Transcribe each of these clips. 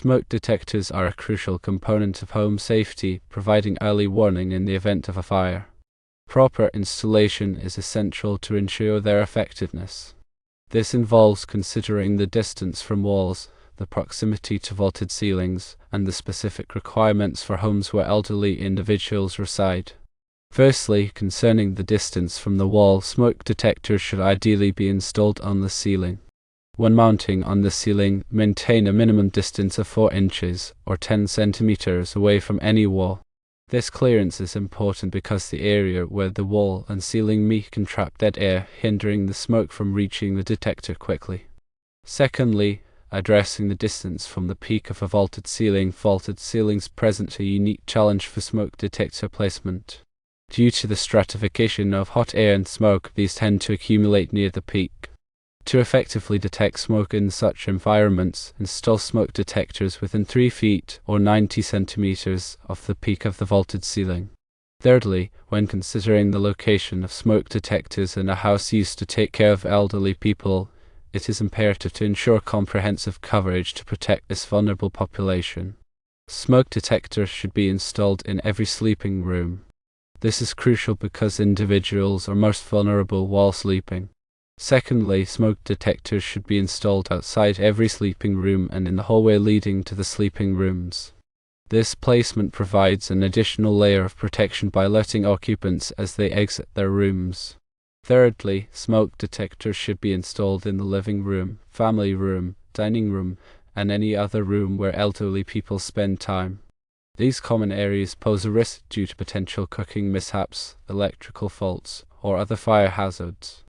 Smoke detectors are a crucial component of home safety, providing early warning in the event of a fire. Proper installation is essential to ensure their effectiveness. This involves considering the distance from walls, the proximity to vaulted ceilings, and the specific requirements for homes where elderly individuals reside. Firstly, concerning the distance from the wall, smoke detectors should ideally be installed on the ceiling. When mounting on the ceiling, maintain a minimum distance of 4 inches or 10 centimeters away from any wall. This clearance is important because the area where the wall and ceiling meet can trap dead air, hindering the smoke from reaching the detector quickly. Secondly, addressing the distance from the peak of a vaulted ceiling. Vaulted ceilings present a unique challenge for smoke detector placement. Due to the stratification of hot air and smoke, these tend to accumulate near the peak. To effectively detect smoke in such environments, install smoke detectors within 3 feet or 90 centimeters of the peak of the vaulted ceiling. Thirdly, when considering the location of smoke detectors in a house used to take care of elderly people, it is imperative to ensure comprehensive coverage to protect this vulnerable population. Smoke detectors should be installed in every sleeping room. This is crucial because individuals are most vulnerable while sleeping. Secondly, smoke detectors should be installed outside every sleeping room and in the hallway leading to the sleeping rooms. This placement provides an additional layer of protection by alerting occupants as they exit their rooms. Thirdly, smoke detectors should be installed in the living room, family room, dining room, and any other room where elderly people spend time. These common areas pose a risk due to potential cooking mishaps, electrical faults, or other fire hazards.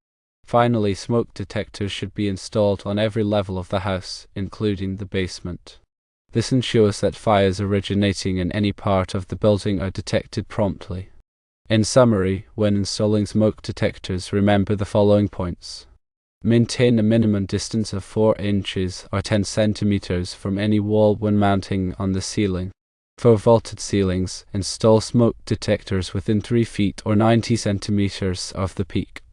Finally, smoke detectors should be installed on every level of the house, including the basement. This ensures that fires originating in any part of the building are detected promptly. In summary, when installing smoke detectors, remember the following points. Maintain a minimum distance of 4 inches or 10 centimeters from any wall when mounting on the ceiling. For vaulted ceilings, install smoke detectors within 3 feet or 90 centimeters of the peak.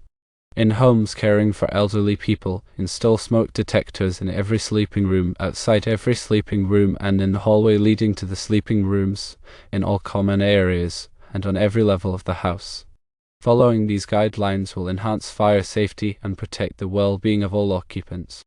In homes caring for elderly people, install smoke detectors in every sleeping room, outside every sleeping room, and in the hallway leading to the sleeping rooms, in all common areas, and on every level of the house. Following these guidelines will enhance fire safety and protect the well-being of all occupants.